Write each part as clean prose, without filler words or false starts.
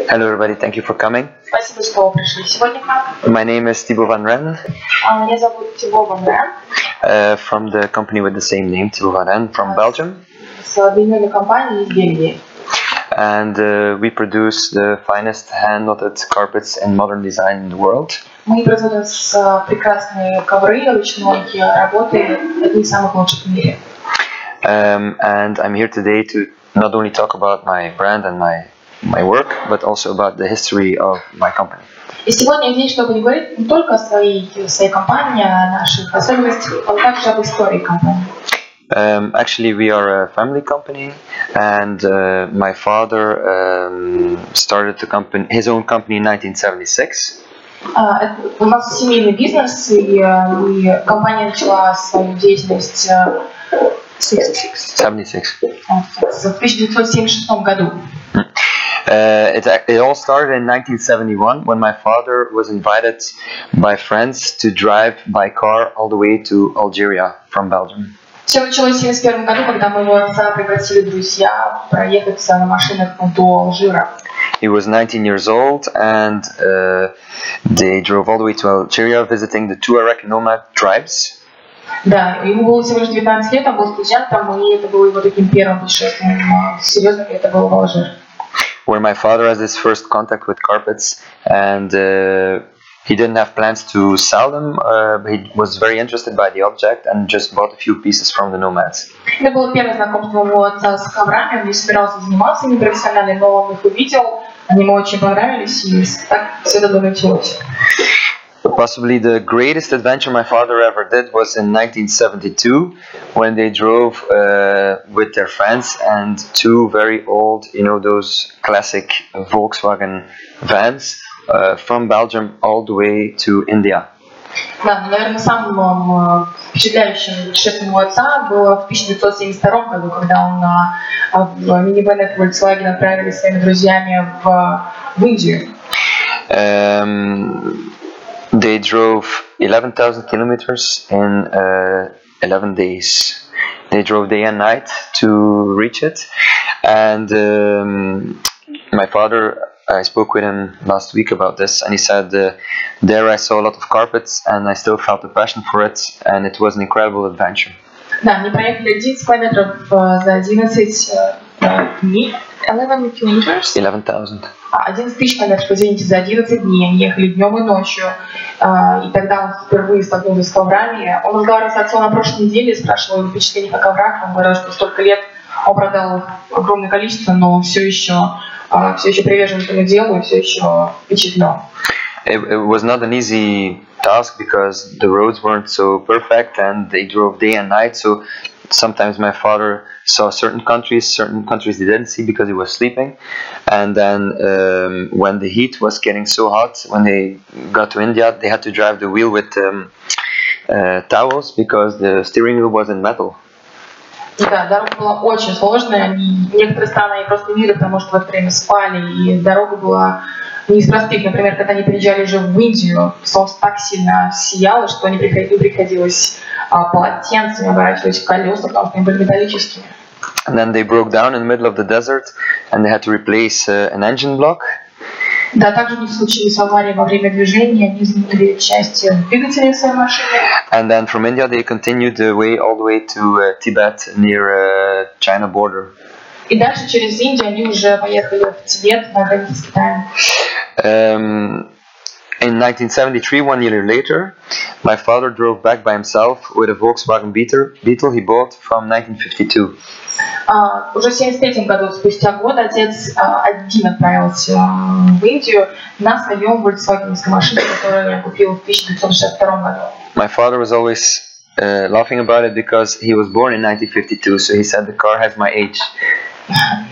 Hello everybody, thank you for coming. Спасибо, что пришли сегодня к нам. My name is Tibо Ван Ренне. Меня зовут Тибо Ван Ренне. From the company with the same name, Tibо Ван Ренне, from Belgium. С одноименной компанией из Бельгии. And we produce the finest hand-knotted carpets in modern design in the world. Мы производим прекрасные ковры ручной работы, одни из самых лучших в мире. And I'm here today to not only talk about my brand and my work, but also about the history of my company. И сегодня я здесь, чтобы не говорить не только о своей компании, о наших особенностях, но также об истории компании. Actually, we are a family company, and my father started his own company in 1976. У нас семейный бизнес, и компания начала свою деятельность в 1976 году. It all started in 1971 when my father was invited by friends to drive by car all the way to Algeria from Belgium. Все началось в 1971 году, когда моего отца пригласили друзья проехать на машинах до Алжира. He was 19 years old, and they drove all the way to Algeria, visiting the Tuareg nomad tribes. Да, ему было всего лишь 19 лет, он был студентом, и это было его таким первым путешествием. Серьезно, это было в Алжир. Where my father has his first contact with carpets, and he didn't have plans to sell them. He was very interested by the object and just bought a few pieces from the nomads. Это было первое знакомство моего отца с коврами. Он не собирался заниматься ими профессионально, но он их увидел, они ему очень понравились, и так все это началось. Possibly the greatest adventure my father ever did was in 1972 when they drove with their friends and two very old, those classic Volkswagen vans from Belgium all the way to India. Да, наверное, самым впечатляющим путешествием моего отца было в 1972 году, когда он в минивэнах Volkswagen отправились с своими друзьями в Индию. They drove 11,000 kilometers in 11 days. They drove day and night to reach it. And my father, I spoke with him last week about this, and he said, there I saw a lot of carpets, and I still felt a passion for it, and it was an incredible adventure. Да, они проехали 11 километров за 11 дней. 11 kilometers? 11,000. 11 тысяч километров, извините, за 11 дней. Они ехали днем и ночью. И тогда он впервые столкнулся с коврами. Он разговаривал с отцом на прошлой неделе, спрашивал его впечатления о коврах. Он говорил, что столько лет он продал огромное количество, но все еще привержен этому делу и все еще впечатлен. It was not an easy task because the roads weren't so perfect and they drove day and night. So sometimes my father saw certain countries they didn't see because he was sleeping. And then when the heat was getting so hot, when they got to India, they had to drive the wheel with towels because the steering wheel was in metal. Да, дорога была очень сложная. Некоторые страны они просто не видели, потому что в это время спали, и дорога была не из простых. Например, когда они приезжали уже в Индию, солнце так сильно сияло, что им приходилось полотенцами оборачивать колеса, потому что они были металлическими. And then they broke down in the middle of the desert, and they had to replace an engine block. Да, также у них случилась авария во время движения, они заменили части двигателя своей машины. And then from India they continued the way all the way to Tibet near China border. И дальше через Индию они уже поехали в Тибет, на границе с Китаем. In 1973, 1 year later, my father drove back by himself with a Volkswagen Beetle he bought from 1952. Уже в 1973 году, спустя год, отец один отправился в Индию на своем Volkswagenской машине, которую я купил в 1962 году. My father was always laughing about it because he was born in 1952, so he said the car has my age.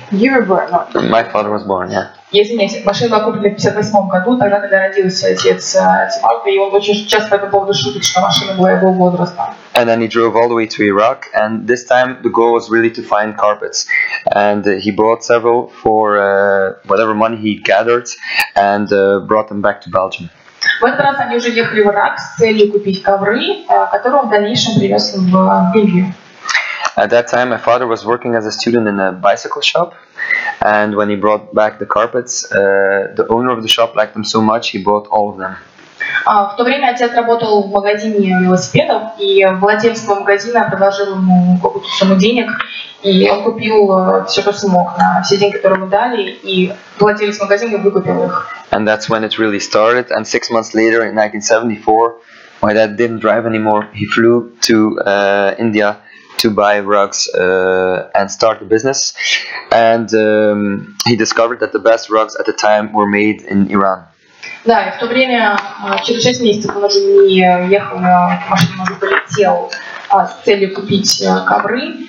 You were born, no? My father was born, yeah. Извините, машина была куплена в 1958 году, тогда, когда родился отец Тимака, и он очень часто по этому поводу шутит, что машина была его возраста. And then he drove all the way to Iraq, and this time the goal was really to find carpets. And he bought several for whatever money he gathered, and brought them back to Belgium. В этот раз они уже ехали в Ирак с целью купить ковры, которые он в дальнейшем привез в Бельгию. At that time, my father was working as a student in a bicycle shop, and when he brought back the carpets, the owner of the shop liked them so much he bought all of them. В то время отец работал в магазине велосипедов, и владелец магазина предложил ему какую-то сумму денег, и он купил все, что смог, на все деньги, которые ему дали, и владелец магазина выкупил их. And that's when it really started. And 6 months later, in 1974, my dad didn't drive anymore. He flew to India to buy rugs and start a business. And he discovered that the best rugs at the time were made in Iran. Да, и в то время, через 6 месяцев он уже не ехал на машине, он уже полетел с целью купить ковры.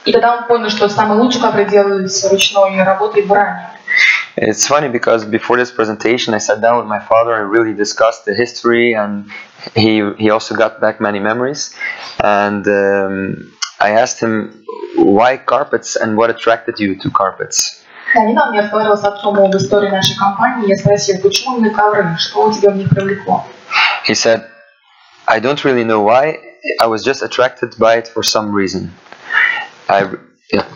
И тогда он понял, что самые лучшие ковры делаются ручной работой в Иране. It's funny because before this presentation I sat down with my father and really discussed the history, and he also got back many memories. And I asked him why carpets and what attracted you to carpets. Да, недавно я разговаривала с отцом об истории нашей компании. Я спросила, почему именно ковры, что тебя в них привлекло? He said, I don't really know why. I was just attracted by it for some reason.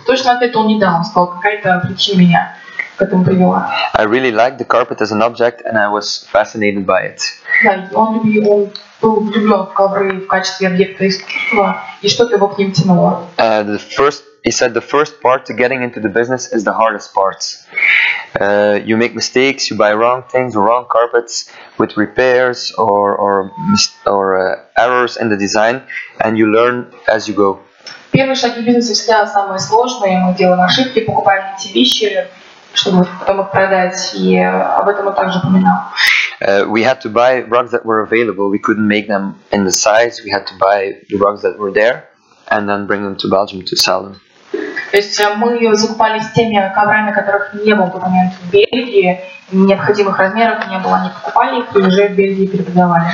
Точно ответ он не дал. Он сказал, какая-то причина меня к этому привела. I really liked the carpet as an object, and I was fascinated by it. Да, он был влюблен в ковры в качестве объекта искусства, и что-то его к ним тянуло. He said the first part to getting into the business is the hardest part. You make mistakes, you buy wrong things or wrong carpets with repairs or errors in the design, and you learn as you go. Первые шаги в бизнесе всегда самые сложные. Мы делаем ошибки, покупаем эти вещи, чтобы потом их продать, и об этом он также упоминал. We had to buy rugs that were available. We couldn't make them in the size. We had to buy the rugs that were there and then bring them to Belgium to sell them. То есть мы закупались теми коврами, которых не было в тот момент в Бельгии, необходимых размеров не было, они покупали их и уже в Бельгии перепродавали.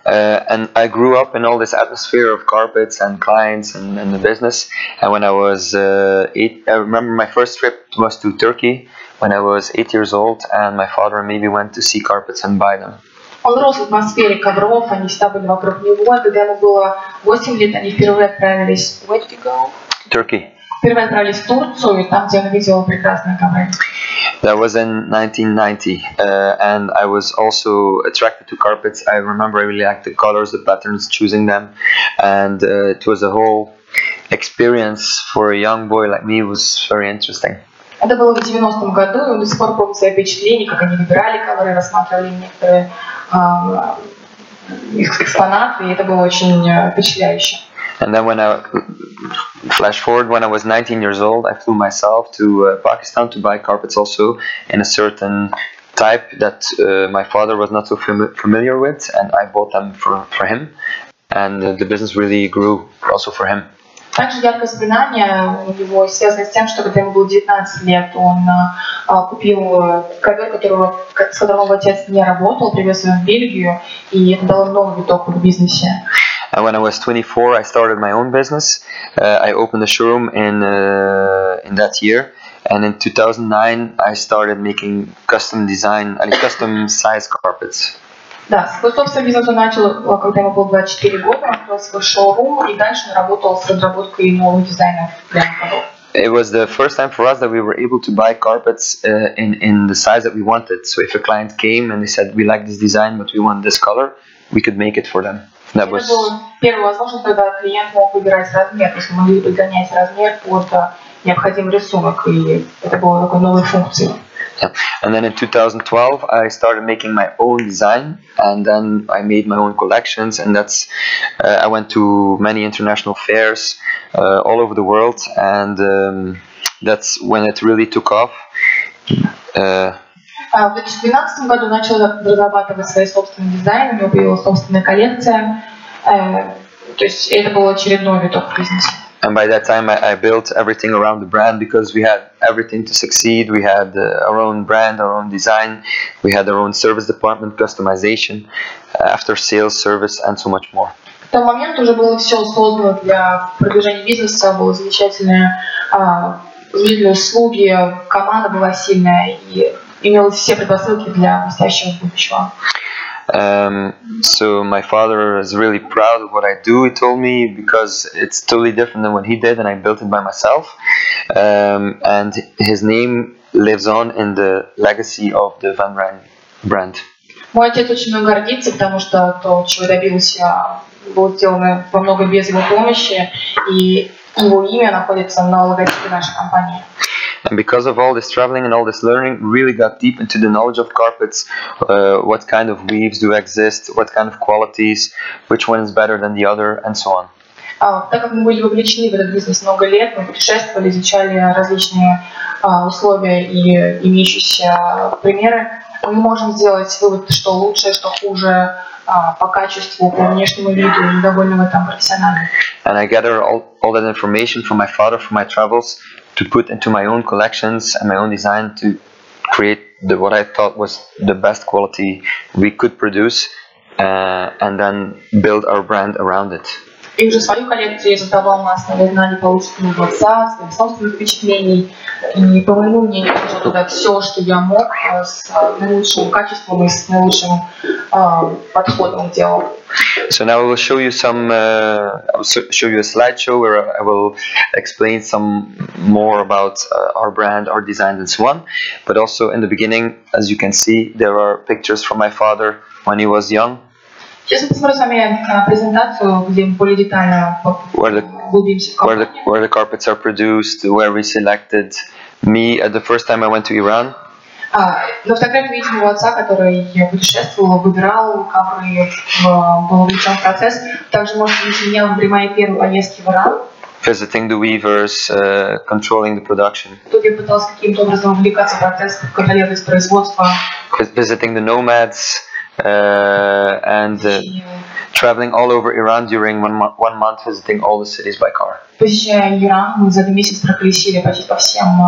And I grew up in all this atmosphere of carpets and clients and the business. And when I was 8, I remember my first trip was to Turkey when I was 8 years old, and my father maybe went to see carpets and buy them. Он рос в атмосфере ковров, они всегда были вокруг него. Когда ему было 8 лет, они впервые отправились Turkey. Впервые отправились в Турцию, там, где он видел прекрасные ковры. That was in 1990, and I was also attracted to carpets. I remember I really liked the colors, the patterns, choosing them, and it was a whole experience for a young boy like me. It was very interesting. Это было в 90-м году, и он до сих пор помнит свои впечатления, как они выбирали ковры, рассматривали некоторые экспонаты, и это было очень впечатляюще. And then when I flash forward, when I was 19 years old, I flew myself to Pakistan to buy carpets also in a certain type that my father was not so familiar with, and I bought them for him, and the business really grew also for him. Также яркое воспоминание у него связано с тем, что когда ему было 19 лет, он купил ковер, с которым его отец не работал, привез его в Бельгию, и это дало новый виток в бизнесе. And when I was 24, I started my own business. I opened a showroom in that year, and in 2009 I started making custom size carpets. Да, свой собственный бизнес он начал, когда ему было 24 года, он открыл свой шоурум, и дальше он работал с разработкой новых дизайнов для ковров. It was the first time for us that we were able to buy carpets in the size that we wanted. So if a client came and they said, we like this design, but we want this color, we could make it for them. Это была первая возможность, когда клиент мог выбирать размер, то есть мы могли подгонять размер под необходимый рисунок, и это была такой новой функцией. Yeah. And then in 2012 I started making my own design, and then I made my own collections, and that's I went to many international fairs all over the world, and that's when it really took off. В 2012 году начал разрабатывать свои собственные дизайны, у него появилась собственная коллекция, то есть это был очередной виток в бизнесе. And by that time I built everything around the brand, because we had everything to succeed. We had our own brand, our own design, we had our own service department, customization, after sales service, and so much more. В тот момент уже было все создано для продвижения бизнеса, было замечательные услуги, команда была сильная и имела все предпосылки для блестящего будущего. So my father is really proud of what I do, he told me, because it's totally different than what he did, and I built it by myself. And his name lives on in the legacy of the Van Renne brand. Мой отец очень много гордится, потому что то, чего добился, было сделано во много без его помощи, и его имя находится на логотипе нашей компании. And because of all this traveling and all this learning, really got deep into the knowledge of carpets, what kind of weaves do exist, what kind of qualities, which one is better than the other, and so on. Так как мы были вовлечены в этот бизнес много лет, мы путешествовали, изучали различные условия и имеющиеся примеры, мы можем сделать вывод, что лучше, что хуже по качеству, по внешнему виду, и довольно в этом профессионально. And I gather all that information from my father, from my travels, to put into my own collections and my own design to create what I thought was the best quality we could produce, and then build our brand around it. И уже свою коллекцию я создавал на основе знаний, полученных от отца, своих собственных впечатлений. И по моему мнению, я положил туда все, что я мог, с наилучшим качеством и с наилучшим подходом делал. So now I will show you I will show you a slideshow where I will explain some more about our brand, our designs, and so on. But also in the beginning, as you can see, there are pictures from my father when he was young. Сейчас мы посмотрим с вами презентацию, где более детально углубимся в компанию. Where the carpets are produced, where we selected. Me, at the first time I went to Iran. На фотографии видим его отца, который путешествовал, выбирал ковры, был увлечен в процесс. Также можете видеть меня во время моей первой поездки в Иран. Visiting the weavers, controlling the production. Тут я пытался каким-то образом увлекаться в процесс, контролировать производство. Visiting the nomads. And traveling all over Iran during one month, visiting all the cities by car. Посещая Иран, мы за 1 месяц проколесили почти по всем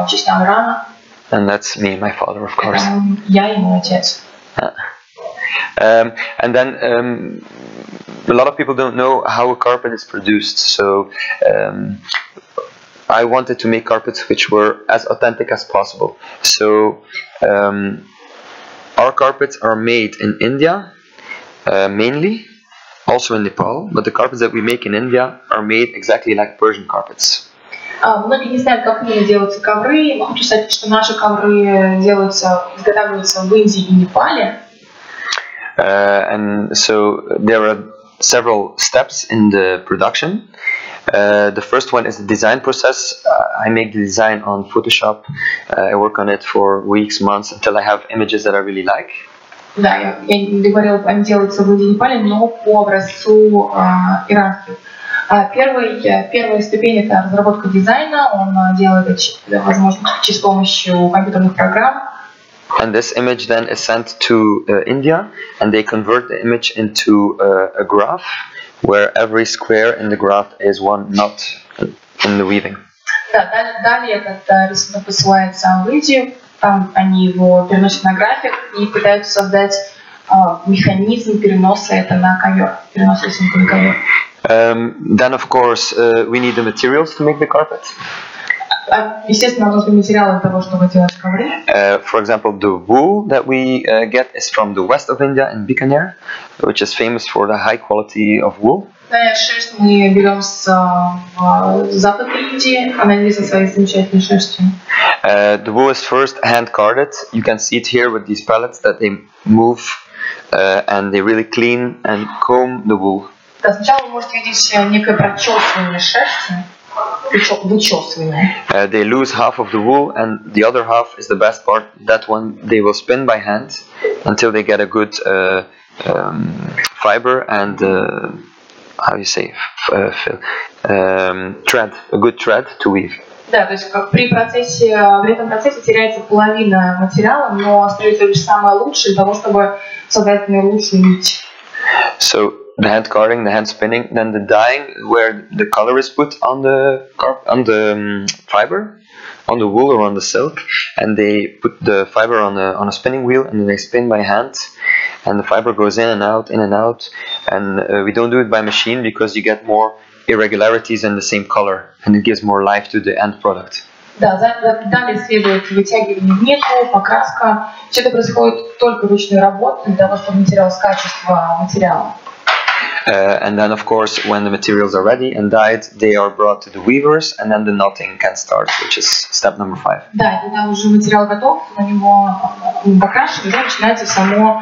частям Ирана. And that's me and my father, of course. Я и мой отец. And then a lot of people don't know how a carpet is produced. So I wanted to make carpets which were as authentic as possible. So our carpets are made in India, mainly, also in Nepal, but the carpets that we make in India are made exactly like Persian carpets. Многие не знают, как именно делаются ковры. Но хочу сказать, что наши ковры изготавливаются в Индии и Непале. And so there are several steps in the production. The first one is the design process. I make the design on Photoshop. I work on it for weeks, months, until I have images that I really like. Да, я говорила, они делаются в Индии и Непале, но по образцу иранским. Первая ступень – это разработка дизайна. Он делает это, возможно, с помощью компьютерных программ. And this image then is sent to India, and they convert the image into a graph, where every square in the graph is one knot in the weaving. Да, далее этот рисунок посылается в Индию, там они его переносят на график и пытаются создать механизм переноса это на ковер, переноса рисунка на ковер. Then of course we need the materials to make the carpet. Естественно, нам нужны материалы для того, чтобы делать ковры. For example, the wool that we get is from the west of India in Bikaner, which is famous for the high quality of wool. Шерсть мы берем с западной Индии, она известна своей замечательной шерстью. The wool is first hand carded. You can see it here with these pellets that they move and they really clean and comb the wool. Да, сначала вы можете видеть некое прочесывание шерсти. They lose half of the wool, and the other half is the best part. That one they will spin by hand until they get a good fiber and how do you say thread, a good thread to weave. Да, то есть при этом процессе теряется половина материала, но остается лишь самое лучшее для того, чтобы создать наилучшую нить. So the hand carding, the hand spinning, then the dyeing, where the color is put on the fiber, on the wool or on the silk, and they put the fiber on a spinning wheel, and then they spin by hand, and the fiber goes in and out, and we don't do it by machine because you get more irregularities in the same color, and it gives more life to the end product. Да, далее следует вытягивание в нитку, покраска. Все это происходит только ручной работой для того, чтобы материал с качества материала. And then, of course, when the materials are ready and dyed, they are brought to the weavers, and then the knotting can start, which is step number 5. Да, когда уже материал готов, на него покрашивают, и начинается само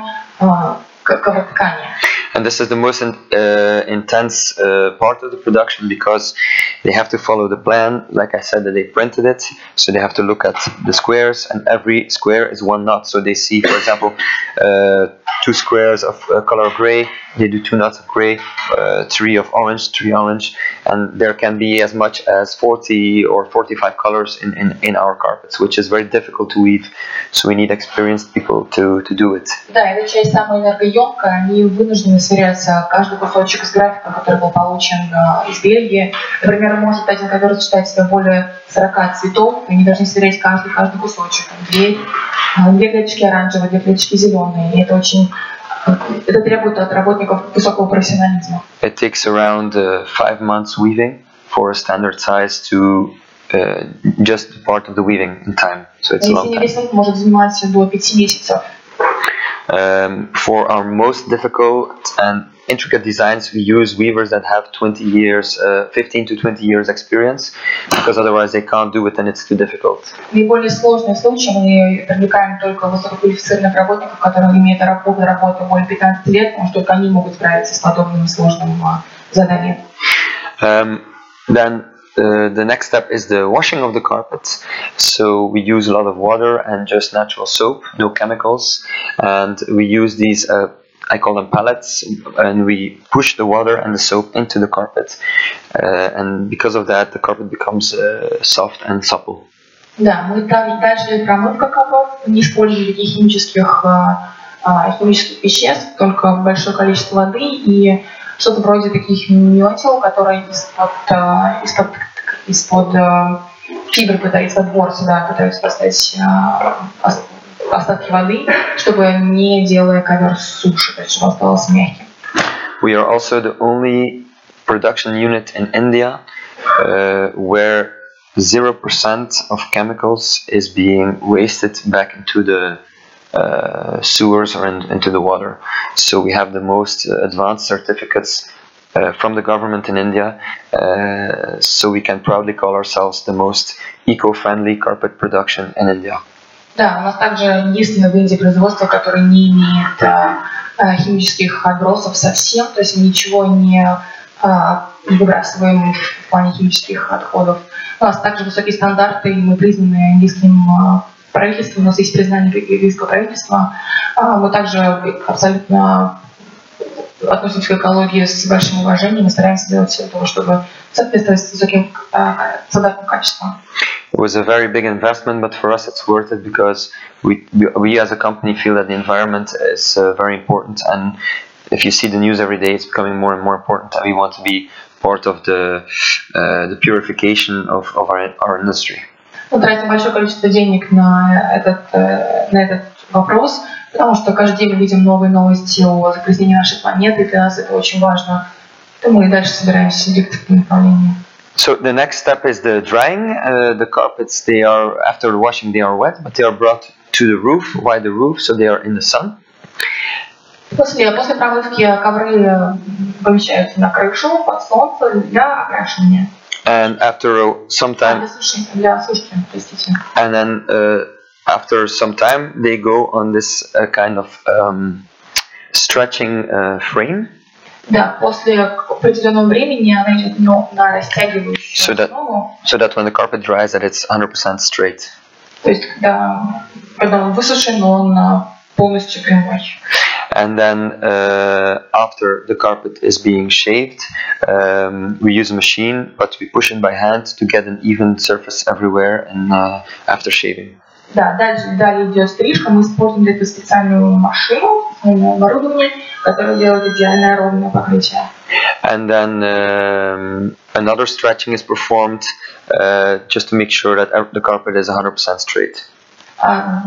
ковроткание. And this is the most intense part of the production, because they have to follow the plan. Like I said, that they printed it, so they have to look at the squares, and every square is one knot. So they see, for example, 2 squares of color gray, they do 2 knots of gray, 3 of orange, 3 orange, and there can be as much as 40 or 45 colors in our carpets, which is very difficult to weave. So we need experienced people to do it. Да, эта часть самая энергоемкая, они вынуждены сверяться каждый кусочек из графика, который был получен из Бельгии. Например, может один ковер сочетать в себе более 40 цветов, и они должны сверять каждый кусочек. 2 клеточки оранжевые, 2 клеточки зеленые. И это требует от работников высокого профессионализма. It takes around 5 months weaving for a standard size to just part of the weaving in time. So it's a long time. Рисунок может занимать до 5 месяцев. For our most difficult and intricate designs, we use weavers that have 15 to 20 years experience, because otherwise they can't do it and it's too difficult. Наиболее сложные случаи мы привлекаем только высококвалифицированных работников, которые имеют опыт работы более 15 лет, потому что только они могут справиться с подобным сложным заданием. Then the next step is the washing of the carpet. So we use a lot of water and just natural soap, no chemicals, and we use these I call them pallets, and we push the water and the soap into the carpet, and because of that the carpet becomes soft and supple. Да, мы дальше промывка ковров, не используем никаких химических веществ, только большое количество воды и что-то вроде таких метел, которые из-под фибры пытаются двор сюда, пытаются поставить остатки воды, чтобы не делая ковер суши, то есть чтобы остался мягким. We are also the only production unit in India where 0% of chemicals is being wasted back into the sewers or into the water. So we have the most advanced certificates from the government in India, so we can proudly call ourselves the most eco-friendly carpet production in India. Да, у нас также единственное в Индии производство, которое не имеет химических отбросов совсем, то есть мы ничего не выбрасываем в плане химических отходов. У нас также высокие стандарты, и мы признаны индийским правительством, у нас есть признание индийского правительства. Мы также абсолютно относимся к экологии с большим уважением и стараемся делать все для того, чтобы соответствовать высоким стандартам качества. It was a very big investment, but for us it's worth it, because we as a company feel that the environment is very important, and if you see the news every day, it's becoming more and more important, and we want to be part of the purification of our industry. Мы тратим большое количество денег на этот вопрос, потому что каждый день мы видим новые новости о загрязнении нашей планеты, и для нас это очень важно. И мы дальше собираемся двигаться в этом направлении. So the next step is the drying. The carpets, they are, after the washing, they are wet, but they are brought to the roof. Why the roof? So they are in the sun. После промывки ковры помещаются на крышу под солнце для окрашивания. And after some time, для сушки, простите. And then after some time, they go on this kind of stretching frame. Да, после определенного времени она идет на растягивающую основу. So that when the carpet dries, that it's 100% straight. То есть когда он высушен, он полностью прямой. And then after the carpet is being shaved, we use a machine, but we push it by hand to get an even surface everywhere. And after shaving. Да, далее идет стрижка. Мы используем для этого специальную машину, специальное оборудование, которое делает идеальное ровное покрытие. And then another stretching is performed just to make sure that the carpet is 100% straight.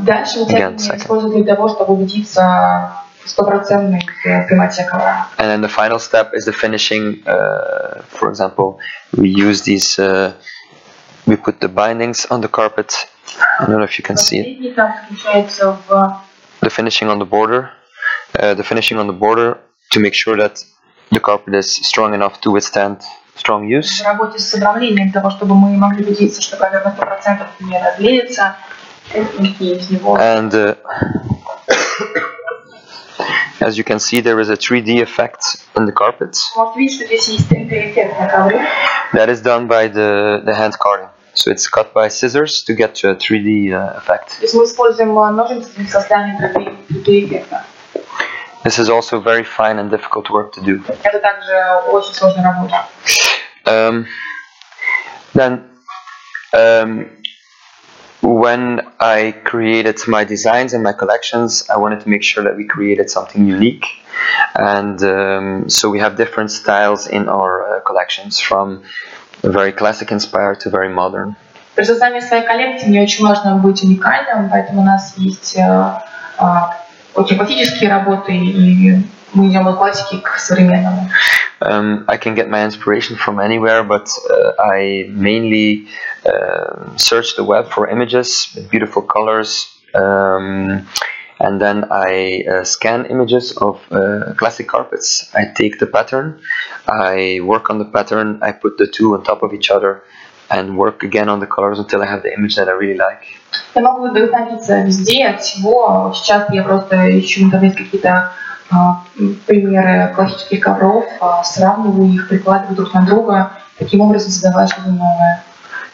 Дальше вытягивание используют для того, чтобы убедиться в стопроцентной прямоте ковра. And then the final step is the finishing. For example, we use these We put the bindings on the carpet. I don't know if you can see it. The finishing on the border. The finishing on the border to make sure that the carpet is strong enough to withstand strong use. В работе с обрамлением того, чтобы мы могли убедиться, что ковер на 100% не разлеется, из него. And as you can see, there is a 3D effect in the carpets. Можете видеть, что здесь есть 3D-эффект на ковре. That is done by the hand carding. So it's cut by scissors to get to a 3D effect. То есть мы используем ножницы для создания 3D-эффекта. This is also very fine and difficult work to do. Это также очень сложная работа. When I created my designs and my collections, I wanted to make sure that we created something unique. And so we have different styles in our collections, from very classic inspired to very modern. При создании своей коллекции мне очень важно быть уникальным, поэтому у нас есть очень классические работы, и мы идем от классики к современному. I can get my inspiration from anywhere, but I mainly search the web for images with beautiful colors, and then I scan images of classic carpets. I take the pattern, I work on the pattern, I put the two on top of each other, and work again on the colors until I have the image that I really like. Я могу вдохновиться везде, от всего. Сейчас я просто ищу в интернете какие-то примеры классических ковров, сравниваю их, прикладываю друг на друга, таким образом создавая что-то новое.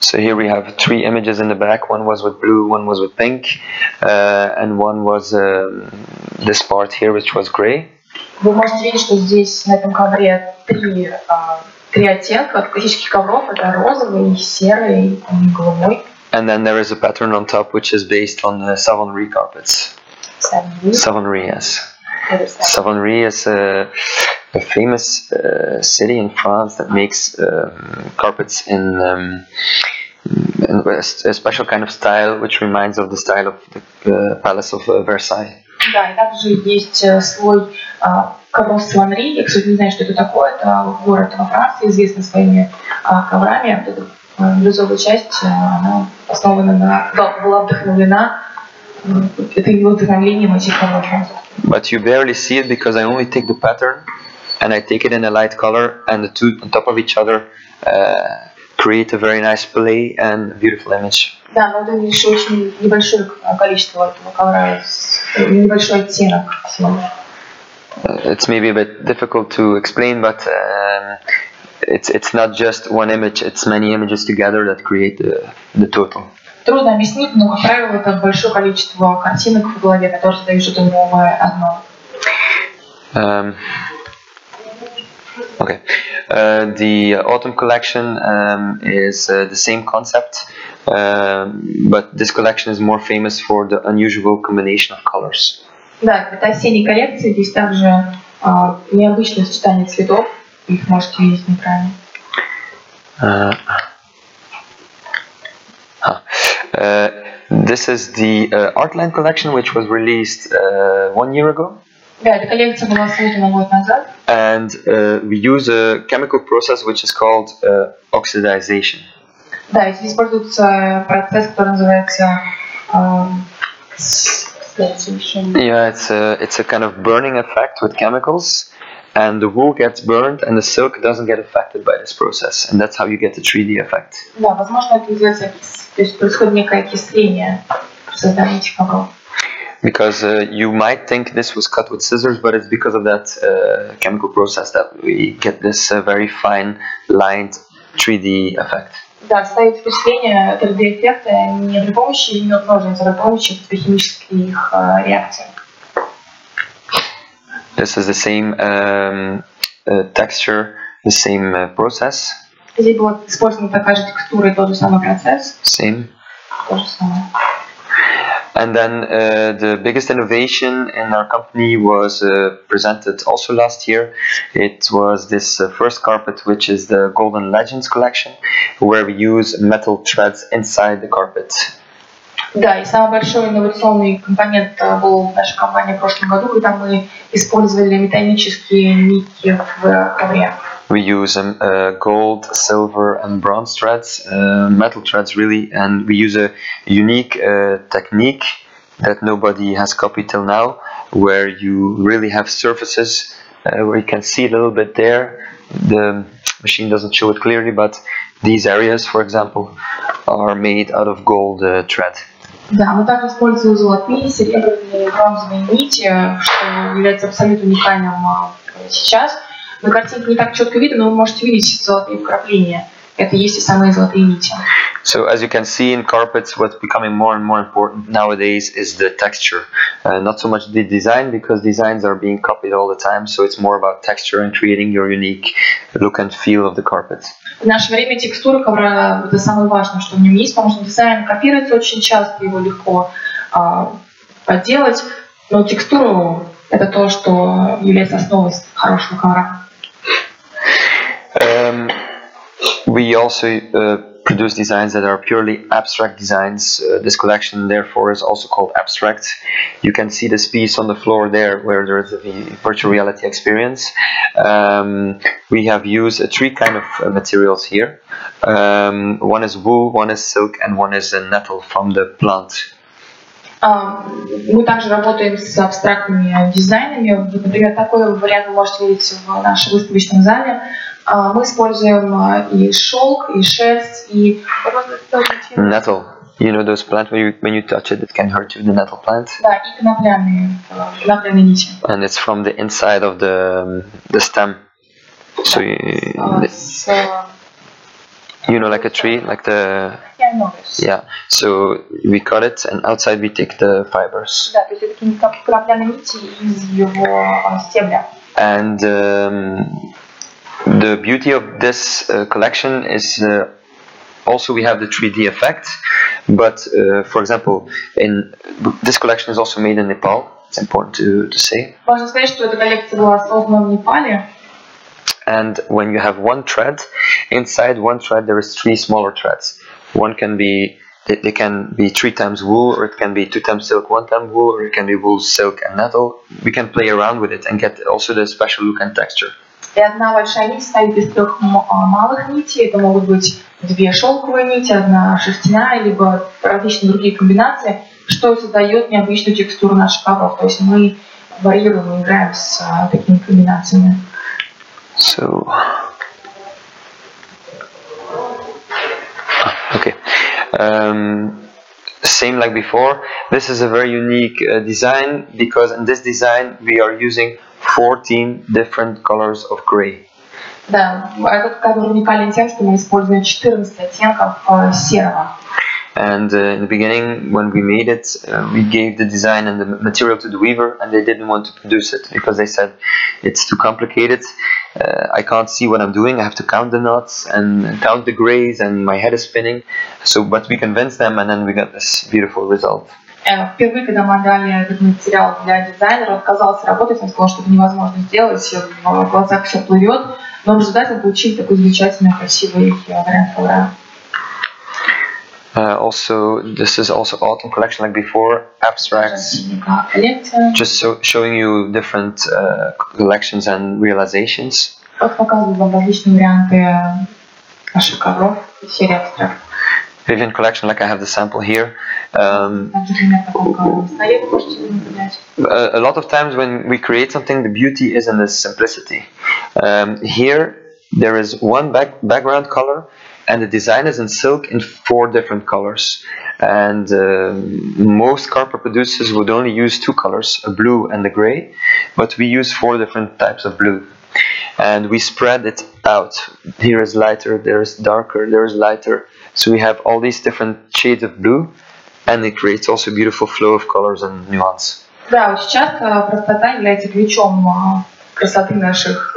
So here we have 3 images in the back. One was with blue, one was with pink, and one was this part here, which was gray. Вы можете видеть, что здесь на этом ковре три оттенка классических ковров. Это розовый, серый и голубой. And then there is a pattern on top, which is based on the Savonnerie carpets. Savonnerie, yes. Savonnerie is a famous city in France that makes carpets in a special kind of style, which reminds of the style of the Palace of Versailles. Да, и также есть слой ковров Savonnerie. Я, кстати, не знаю, что это такое. Это город во Франции, известный своими коврами. Вот эта бирюзовая часть, она была вдохновлена вдохновлением этих ковров. But you barely see it because I only take the pattern and I take it in a light color, and the two on top of each other create a very nice play and beautiful image. Да, но это лишь очень небольшое количество этого ковра, небольшой оттенок всего. It's maybe a bit difficult to explain, but it's not just one image; it's many images together that create the total. Трудно объяснить, но, как правило, это большое количество картинок в голове, которые создают что-то новое одно. Okay. The autumn collection is the same concept, but this collection is more famous for the unusual combination of colors. Да, это осенняя коллекция, здесь также необычное сочетание цветов, их можете видеть на экране. This is the Artline collection, which was released 1 year ago. Да, эта коллекция была создана год назад. And we use a chemical process which is called oxidization. Да, здесь используется процесс, который называется Yeah, it's a kind of burning effect with chemicals, and the wool gets burned and the silk doesn't get affected by this process, and that's how you get the 3D effect. Да, возможно, это называется то есть происходит некое окисление при создании этих ковров. Because you might think this was cut with scissors, but it's because of that chemical process that we get this very fine lined 3D effect. Да, создает впечатление 3D-эффекта не при помощи ножниц, а при помощи химических реакций. This is the same texture, the same process. Здесь была использована такая же текстура и тот же самый процесс. Same. То же самое. And then the biggest innovation in our company was presented also last year. It was this first carpet, which is the Golden Legends collection, where we use metal threads inside the carpet. Да, и самый большой инновационный компонент был в нашей компании в прошлом году, когда мы использовали металлические нити в ковре. We use gold, silver, and bronze threads, metal threads really, and we use a unique technique that nobody has copied till now, where you really have surfaces where you can see a little bit there. The machine doesn't show it clearly, but these areas, for example, are made out of gold thread. Да, мы также используем золотые, серебряные и бронзовые нити, что является абсолютно уникальным сейчас. На картинке не так четко видно, но вы можете видеть золотые вкрапления. Это и есть и самые золотые нити. So as you can see in carpets, what's becoming more and more important nowadays is the texture. Not so much the design, because designs are being copied all the time, so it's more about texture and creating your unique look and feel of the carpet. В наше время текстура ковра – это самое важное, что в нем есть, потому что дизайн копируется очень часто, его легко подделать, но текстура – это то, что является основой хорошего ковра. We also produce designs that are purely abstract designs. This collection, therefore, is also called Abstract. You can see this piece on the floor there, where there is a virtual reality experience. We have used three kind of materials here. One is wool, one is silk, and one is nettle from the plant. Мы также работаем с абстрактными дизайнами. Например, такой вариант вы можете видеть в нашем выставочном зале. Мы используем и шелк, и шерсть, и nettle. You know those plants when you touch it can hurt you. The nettle plant. Да, и конопляные нити. And it's from the inside of the stem. So you know, like a tree, like the. Yeah, I know this. Yeah. So we cut it, and outside we take the fibers. Да, то есть это такие как конопляные нити из его стебля. And the beauty of this collection is also we have the 3D effect, but for example, this collection is also made in Nepal. It's important to say. Важно сказать, что эта коллекция была создана в Непале. And when you have one thread, inside one thread there is three smaller threads. One can be, they can be 3 times wool, or it can be 2 times silk, 1 time wool, or it can be wool, silk, and nettle. We can play around with it and get also the special look and texture. И одна большая нить состоит из 3 малых нитей. Это могут быть 2 шелковые нити, 1 шерстяная, либо различные другие комбинации, что создает необычную текстуру наших ковров. То есть мы варьируем и играем с такими комбинациями. So, okay. Same like before. This is a very unique design, because in this design we are using 14 different colors of gray. Да, этот ковер уникален тем, что мы используем 14 оттенков серого. And in the beginning, when we made it, we gave the design and the material to the weaver, and they didn't want to produce it because they said it's too complicated. I can't see what I'm doing. I have to count the knots and count the grays, and my head is spinning. So, but we convinced them, and then we got this beautiful result. Впервые, когда мы дали этот материал для дизайнера, он отказался работать, он сказал, что это невозможно сделать, в глазах все плывет, но в результате мы получили такой замечательный, красивый вариант ковра. Also, this is also autumn collection like before, abstracts, just showing you different collections and realizations. Показываю вам различные варианты наших ковров, серии абстракт. Vivian collection, like I have the sample here. A lot of times when we create something, the beauty is in the simplicity. Here there is one background color, and the design is in silk in 4 different colors. And most carpet producers would only use 2 colors, a blue and a gray, but we use 4 different types of blue. And we spread it out. Here is lighter, there is darker, there is lighter. So we have all these different shades of blue, and it creates also a beautiful flow of colors and nuance. Да, очень часто простота является ключом красоты наших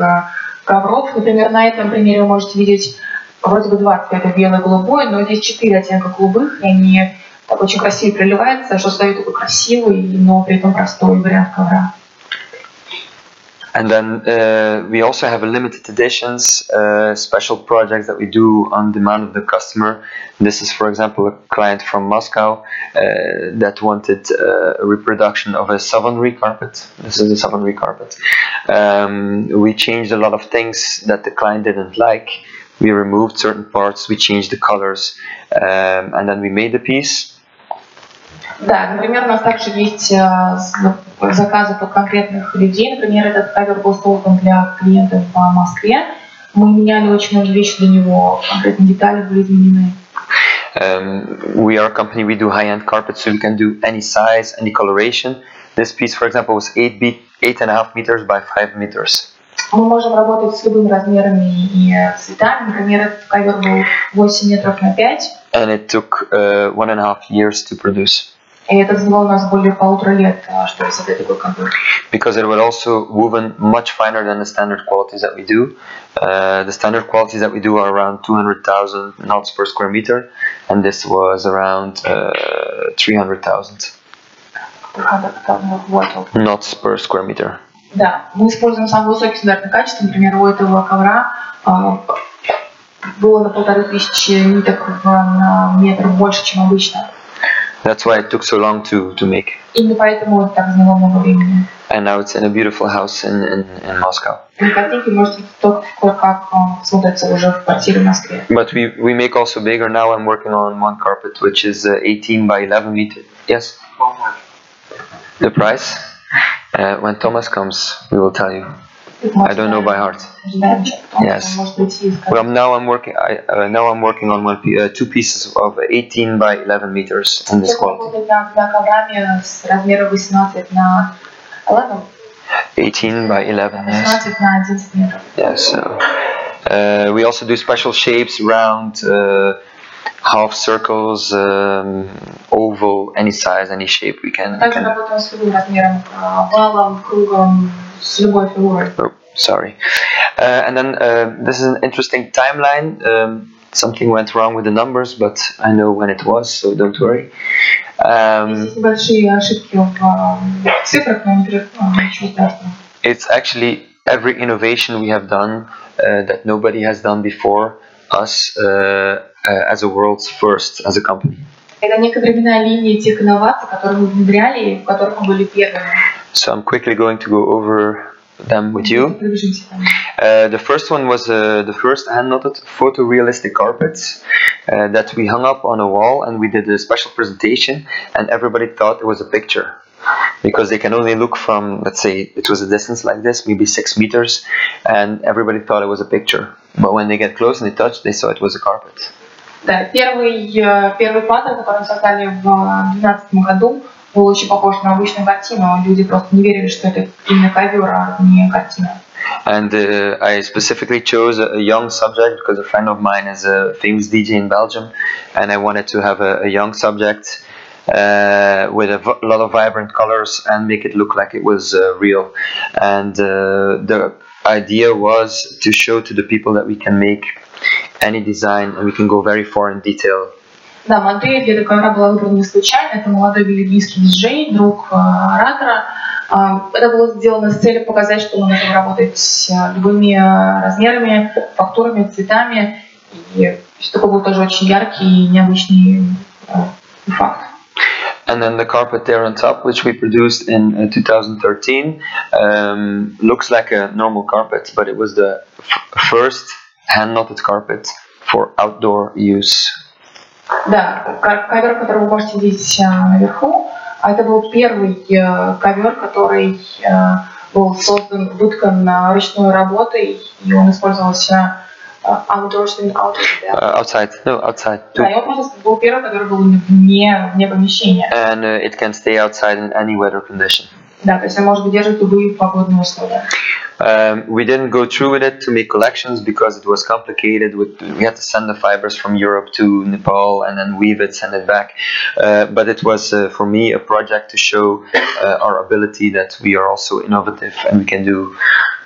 ковров. Например, на этом примере вы можете видеть вроде бы 2 цвета, белый и голубой, но здесь 4 оттенка голубых, и они так очень красиво переливаются, что создает такой красивый, но при этом простой вариант ковра. And then we also have limited editions, special projects that we do on demand of the customer. This is, for example, a client from Moscow that wanted a reproduction of a savonnerie carpet. This is a savonnerie carpet. We changed a lot of things that the client didn't like. We removed certain parts, we changed the colors, and then we made the piece. Да, например, у нас также есть заказы под конкретных людей. Например, этот ковер был создан для клиентов в Москве. Мы меняли очень многие вещи для него, конкретные детали были изменены. We are a company, we do high-end carpets, so we can do any size, any coloration. This piece, for example, was 8.5 meters by 5 meters. Мы можем работать с любыми размерами и цветами. Например, этот ковер был 8 метров на 5. And it took 1.5 years to produce. И это заняло у нас более 1,5 лет, чтобы создать такой ковер. Because it was also woven much finer than the standard qualities that we do. The standard qualities that we do are around 200,000 knots per square meter, and this was around 300,000 knots per square meter. Да, мы используем самый высокий стандарт качества. Например, у этого ковра было на 1500 ниток на метр больше, чем обычно. That's why it took so long to make. Именно поэтому это так заняло много времени. And now it's in a beautiful house in Moscow. И картинки можете только как смотрится уже в квартире в Москве. But we make also bigger. Now I'm working on one carpet which is 18 by 11 meters. Yes. The price? When Thomas comes, we will tell you. I don't know by heart. Yes. Well, now I'm working on two pieces of 18 by 11 meters in this quality. 18 by 11. Yes. Yes. So we also do special shapes, round, half circles, oval, any size, any shape we can. Oh, sorry. And then this is an interesting timeline. Something went wrong with the numbers, but I know when it was, so don't worry. It's actually every innovation we have done that nobody has done before us as a world's first, as a company. Это некая временная линия тех инноваций, которые мы внедряли, в которых мы были первыми. So I'm quickly going to go over them with you. The first one was the first hand-knotted photorealistic carpets that we hung up on a wall, and we did a special presentation, and everybody thought it was a picture because they can only look from, let's say, it was a distance like this, maybe 6 meters, and everybody thought it was a picture. But when they get close and they touch, they saw it was a carpet. Да, первый паттерн, который мы создали в 2012 году, был очень похож на обычную картину. Люди просто не верили, что это именно ковер, а не картина. And I specifically chose a young subject because a friend of mine is a famous DJ in Belgium, and I wanted to have a young subject with a lot of vibrant colors and make it look like it was real. And the idea was to show to the people that we can make any design and we can go very far in detail. Да, модель для этого ковра была выбрана не случайно. Это молодой бельгийский диджей, друг оратора. Это было сделано с целью показать, что мы можем работать с любыми размерами, фактурами, цветами. И такой был тоже очень яркий и необычный факт. And then the carpet there on top, which we produced in 2013, looks like a normal carpet, but it was the first hand-knotted carpet for outdoor use. Да, ковер, который вы можете видеть наверху, это был первый ковер, который был создан, выткан ручной работой, и он использовался outside. No, outside. Да, и он просто был первый, который был вне помещения. And it can stay outside in any weather condition. Да, то есть он может выдерживать любые погодные условия. We didn't go through with it to make collections because it was complicated. We had to send the fibers from Europe to Nepal and then weave it, send it back. But it was for me a project to show our ability that we are also innovative and we can do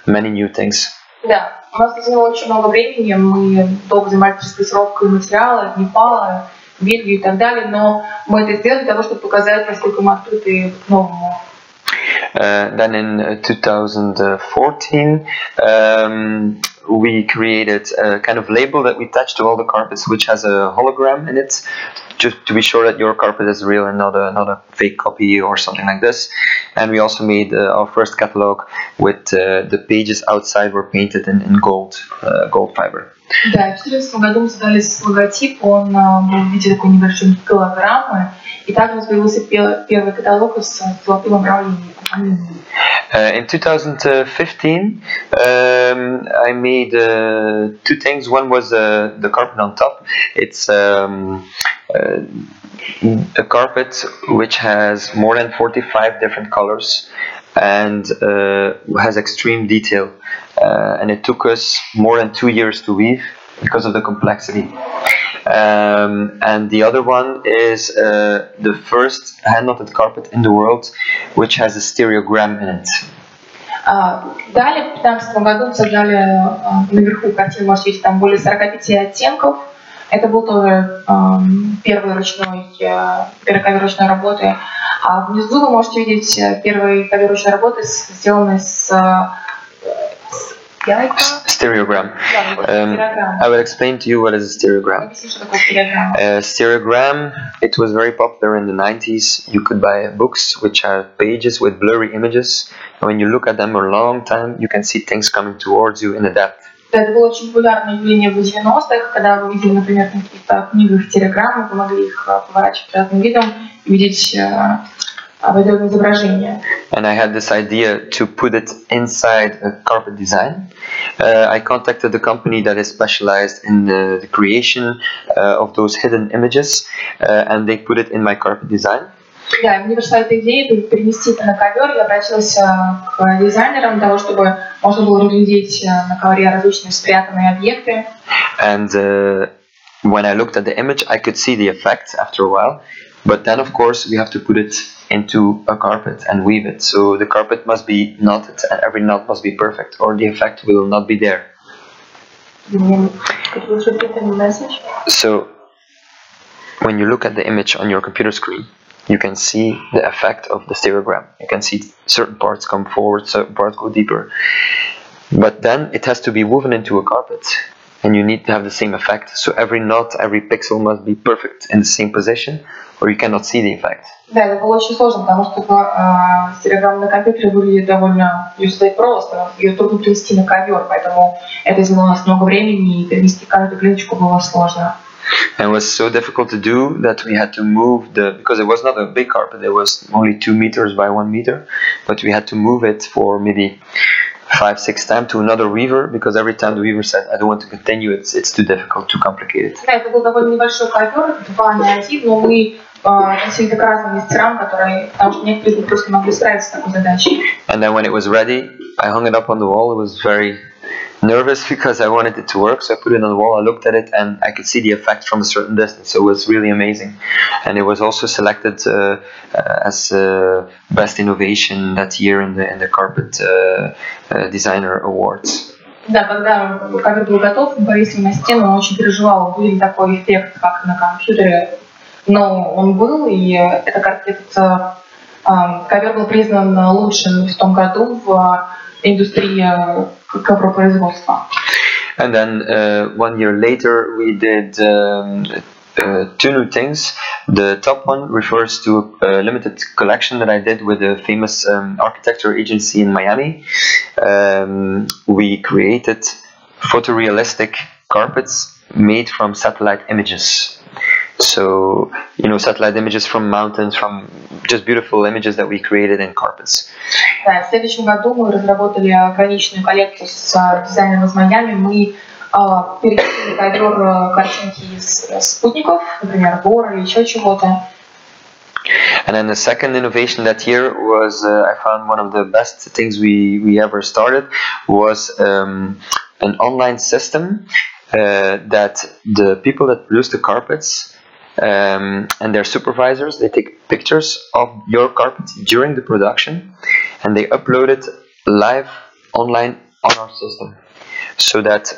many new things. Да, у нас заняло очень много времени. Мы долго занимались распрессировкой материала, Непала, Бельгии и так далее. Но мы это сделали для того, чтобы показать, насколько мы открыты к новому. Then in 2014, we created a kind of label that we attach to all the carpets, which has a hologram in it, just to be sure that your carpet is real and not a fake copy or something like this. And we also made our first catalog with the pages outside were painted in gold fiber. Да, в 2014 году мы создали логотип, он был в виде такой небольшой голограммы, и также появился первый каталог с золотым оправлением. In 2015, I made two things. One was the carpet on top. It's a carpet which has more than 45 different colors and has extreme detail. And it took us more than 2 years to weave because of the complexity. And the other one is the first hand-knotted carpet in the world, which has a stereogram in it. Далее, в 2015 году мы создали наверху картину, можете видеть, там более 45 оттенков. Это был тоже первый ковер ручной работы. А внизу вы можете видеть первый ковер ручной работы, сделанный с stereogram. I will explain to you what is a stereogram. Stereogram, it was very popular in the 90s. You could buy books which have pages with blurry images. And when you look at them for a long time, you can see things coming towards you in the depth. Это было очень популярное явление в 90-х, когда вы видели, например, на каких-то книгах стереограммы, вы могли их поворачивать разным видом и видеть определенные изображения. And I had this idea to put it inside a carpet design. I contacted the company that is specialized in the creation of those hidden images, and they put it in my carpet design. Да, мне пришла эта идея перенести это на ковер. Я обратилась к дизайнерам для того, чтобы можно было разглядеть на ковре различные спрятанные объекты. And when I looked at the image, I could see the effect after a while. But then, of course, we have to put it into a carpet and weave it. So the carpet must be knotted, and every knot must be perfect, or the effect will not be there. So when you look at the image on your computer screen, you can see the effect of the stereogram. You can see certain parts come forward, certain parts go deeper. But then it has to be woven into a carpet, and you need to have the same effect. So every knot, every pixel must be perfect in the same position, or you cannot see the effect. Да, это было очень сложно, потому что стереограмма на компьютере выглядит довольно, ее создать просто, ее трудно перенести на ковер, поэтому это заняло у нас много времени, и перенести каждую клеточку было сложно. And it was so difficult to do that we had to move because it was not a big carpet, it was only 2 meters by 1 meter, but we had to move it for maybe 5-6 times to another weaver, because every time the weaver said, I don't want to continue, it's too difficult, too complicated. Да, это был довольно небольшой ковер, 2 на 1, но мы относили к разным мастерам, потому что некоторые просто не могли справиться с такой задачей. And then when it was ready, I hung it up on the wall. It was very nervous because I wanted it to work, so I put it on the wall, I looked at it, and I could see the effect from a certain distance, so it was really amazing. And it was also selected as Best Innovation that year in the Carpet Designer Awards. Да, когда ковер был готов, мы повесили на стену, он очень переживал, был ли такой эффект, как на компьютере, но он был, и этот ковер был признан лучшим в том году в индустрии ковропроизводства. And then 1 year later we did 2 new things. The top one refers to a limited collection that I did with a famous architecture agency in Miami. We created photorealistic carpets made from satellite images. So, you know, satellite images from mountains, from just beautiful images that we created in carpets. Да, в следующем году мы разработали ограниченную коллекцию с дизайнером из Майами. Мы перенесли ковер картинки из спутников, например, гор или еще чего-то. And then the second innovation that year was, I found one of the best things we ever started was an online system that the people that produce the carpets and their supervisors, they take pictures of your carpet during the production and they upload it live online on our system, so that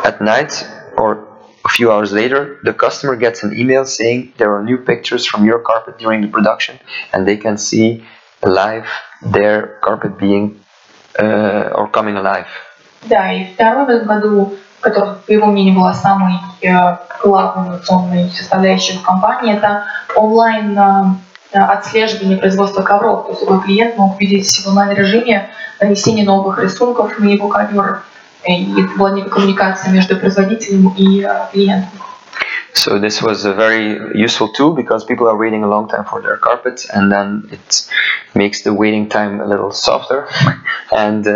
at night or a few hours later the customer gets an email saying there are new pictures from your carpet during the production, and they can see alive, their carpet being or coming alive. Да, и второй в этом году, который, по его мнению, была самой главной инновационной составляющей в компании, это онлайн отслеживание производства ковров. То есть любой клиент мог видеть в онлайн-режиме нанесение новых рисунков на его ковер, и это была некая коммуникация между производителем и клиентом. So this was a very useful tool because people are waiting a long time for their carpets, and then it makes the waiting time a little softer, and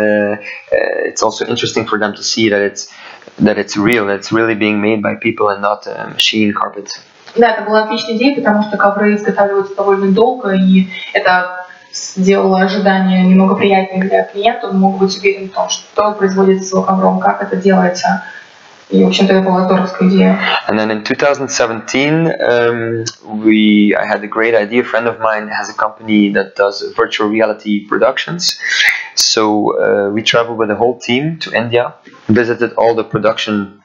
it's also interesting for them to see that it's real, that it's really being made by people and not machine carpets. Да, это была отличная идея, потому что ковры изготавливаются довольно долго, и это сделало ожидание немного приятнее для клиента. Он мог быть уверен в том, что производится с его ковром, как это делается. И, в общем-то, это была здоровская идея. And then in 2017, I had a great idea. A friend of mine has a company that does virtual reality productions. So we traveled with the whole team to India, visited all the production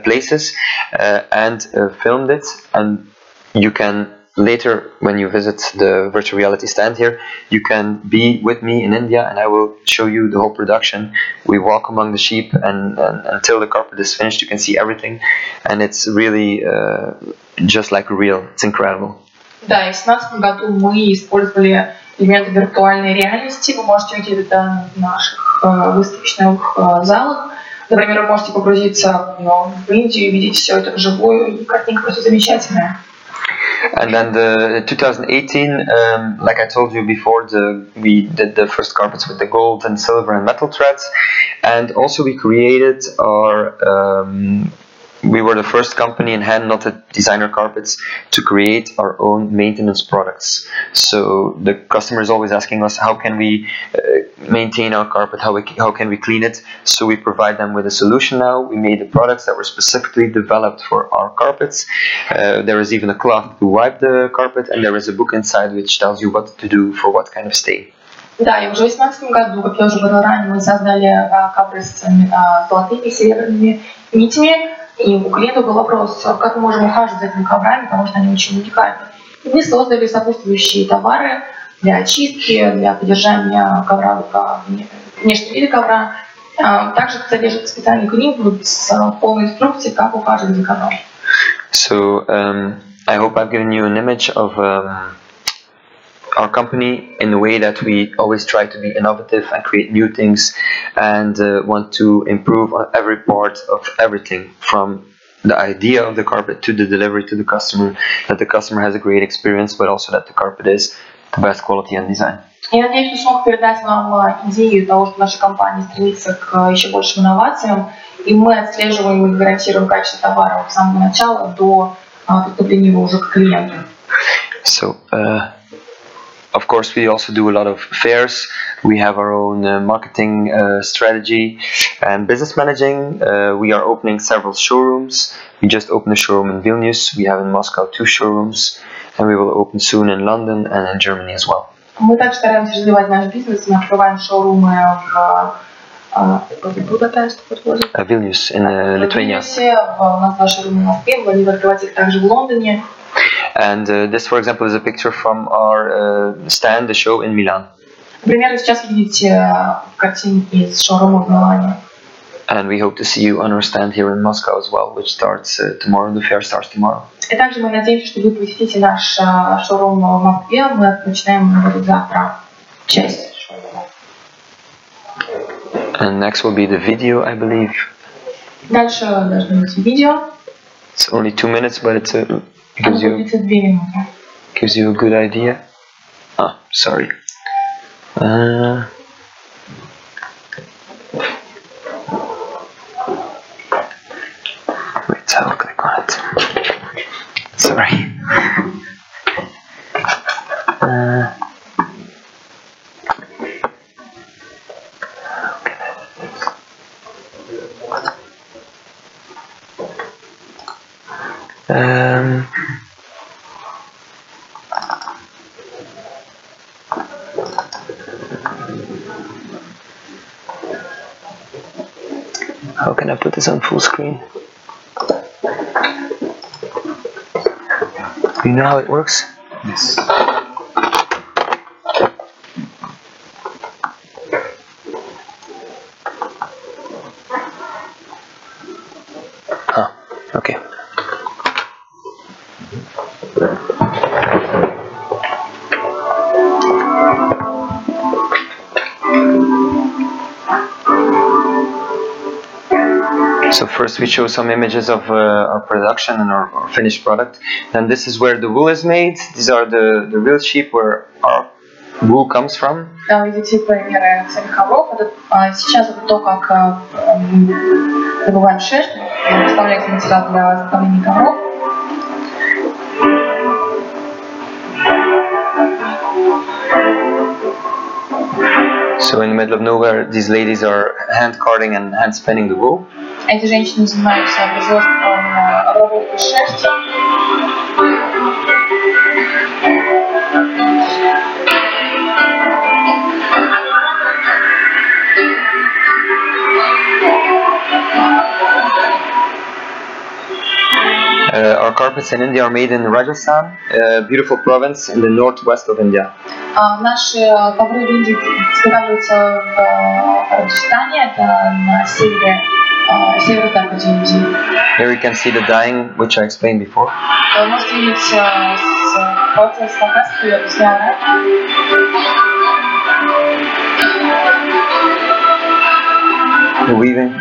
places, and filmed it. And you can later, when you visit the virtual reality stand here, you can be with me in India, and I will show you the whole production. We walk among the sheep, and until the carpet is finished, you can see everything, and it's really just like real. It's incredible. Да, и в 2017 году мы использовали элементы виртуальной реальности. Вы можете увидеть это в наших выставочных залах. Например, вы можете погрузиться в Индию и видеть все это вживую, и картинка просто замечательная. And then the 2018, like I told you before, we did the first carpets with the gold and silver and metal threads, and also we created our. We were the first company in hand-knotted designer carpets to create our own maintenance products. So the customer is always asking us, how can we maintain our carpet, how can we clean it? So we provide them with a solution now. We made the products that were specifically developed for our carpets. There is even a cloth to wipe the carpet, and there is a book inside which tells you what to do for what kind of stain. Да, и уже в 2018 году, как я уже говорила ранее, мы создали ковры с золотыми и серебряными нитями. И у клиента был вопрос, как мы можем ухаживать за этими коврами, потому что они очень уникальны. И мы создали сопутствующие товары для очистки, для поддержания ковра, внешнего вида ковра. Также содержит специальную книгу с полной инструкцией, как ухаживать за ковром. So I hope I've given you an image of our company in a way that we always try to be innovative and create new things, and want to improve on every part of everything, from the idea of the carpet to the delivery to the customer, that the customer has a great experience, but also that the carpet is the best quality and design. Я надеюсь, что смог передать вам идею того, что наша компания стремится к еще большим инновациям, и мы отслеживаем и гарантируем качество товара с самого начала до поступления его уже к клиенту. So, of course, we also do a lot of fairs. We have our own marketing strategy and business managing. We are opening several showrooms. We just opened a showroom in Vilnius. We have in Moscow 2 showrooms, and we will open soon in London and in Germany as well. Мы также стараемся развивать наш бизнес. Мы открываем шоурумы в Vilnius in Lithuania. У нас 2 шоурума в Москве. Мы будем открывать их также в Лондоне. And this, for example, is a picture from our stand, the show in Milan. Например, сейчас вы видите картинки из шоурума в Милане. And we hope to see you on our stand here in Moscow as well, which starts tomorrow. The fair starts tomorrow. И также мы надеемся, что вы посетите наш шоурум в Москве. Мы начинаем работать завтра. Часть шоурума. And next will be the video, I believe. Дальше должно быть видео. It's only 2 minutes, but it gives you a good idea. Ah, sorry. Wait, I'll click on it. Sorry. How can I put this on full screen? Do you know how it works? Yes. first we show some images of our production and our finished product. Then this is where the wool is made. These are the real sheep where our wool comes from. Там видите примеры самих ковров. Сейчас это то, как добываем шерсть, поставляется материал для изготовления ковров. So in the middle of nowhere, these ladies are hand carding and hand spinning the wool. Эти женщины занимаются производством обработки шерсти. Our carpets in India are made in Rajasthan, a beautiful province in the northwest of India. Наши ковры в Индии изготавливаются в Раджастане, это на северо-западе Индии. Here we can see the dyeing, which I explained before. Вы можете видеть процесс покраски, я объясняла. The weaving.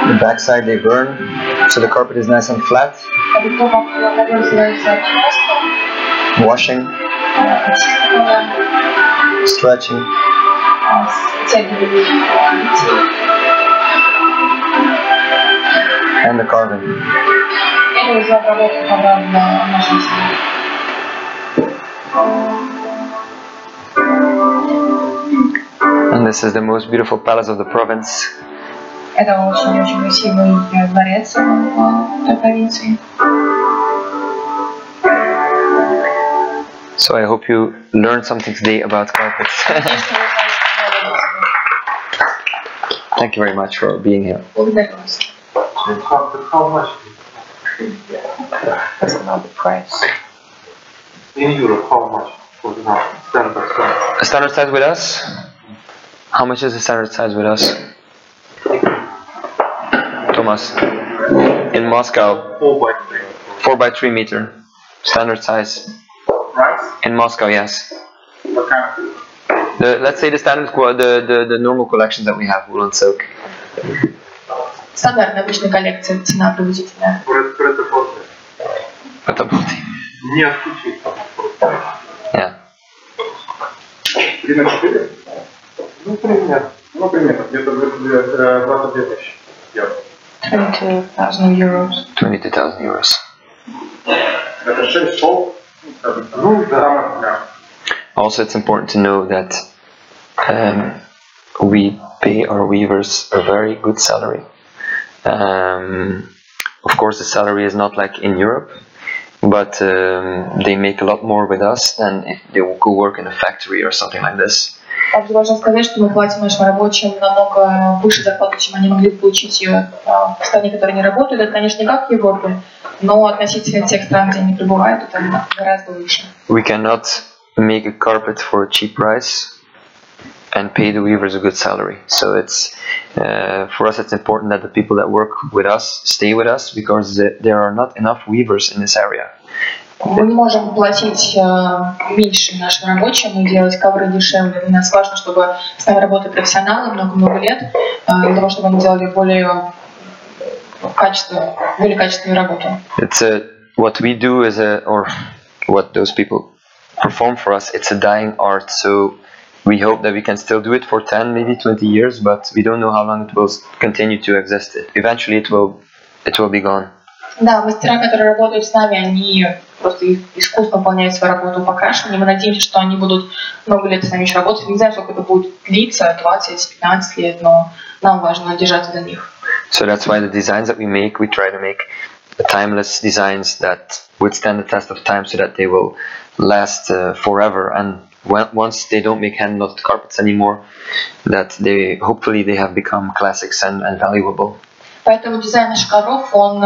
The backside they burn, so the carpet is nice and flat. Washing, stretching, and the carving. And this is the most beautiful palace of the province. Это очень-очень красивый дворец в провинции. So I hope you learned something today about carpets. Thank you very much for being here. Благодарю вас. How much? That's not the price. In Europe, how much for the standard size? A standard size with us? How much is the standard size with us? Thomas, in Moscow, 4 by 3 meter, standard size. Price? In Moscow, yes. What kind of? Let's say the standard, the normal collections that we have, wool and silk. Стандартная обычная коллекция, цена приблизительная. Не отключить. Yeah. 3 на 4? Ну, примерно. Где-то 22 тысячи евро. 22,000 euros. 22,000 euros. Это 6 шов. Ну, да. Also, it's important to know that we pay our weavers a very good salary. Of course, the salary is not like in Europe, but they make a lot more with us than if they go work in a factory or something like this. Также важно сказать, что мы платим нашим рабочим намного выше зарплаты, чем они могли бы получить ее в стране, которые не работают. Это, конечно, не как в Европе, но относительно тех стран, где они пребывают, это гораздо выше. We cannot make a carpet for a cheap price and pay the weavers a good salary. So it's for us it's important that the people that work with us stay with us, because there are not enough weavers in this area. Мы не можем платить меньше нашим рабочим и делать ковры дешевле. Для нас важно, чтобы с нами работали профессионалы много-много лет, для того, чтобы они делали более качественную работу. It's what we do is or what those people perform for us. It's a dying art. So we hope that we can still do it for 10, maybe 20 years, but we don't know how long it will continue to exist. Eventually, it will be gone. Да, мастера, которые работают с нами, они просто искусно выполняют свою работу покрашивания. Мы надеемся, что они будут много лет с нами еще работать. Не знаю, сколько это будет длиться, 20-15 лет, но нам важно держаться за них. So that's why the designs that we try to make timeless designs that withstand the test of time, so that they will last forever. And once they don't make hand-knotted carpets anymore, that hopefully they have become classics and valuable. Поэтому дизайн наших ковров, он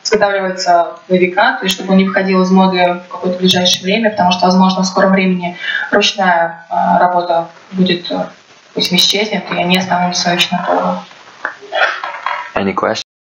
изготавливается на века, то есть чтобы он не выходил из моды в какое-то ближайшее время, потому что, возможно, в скором времени ручная работа будет, пусть исчезнет, и они останутся ручной ковром. Any questions?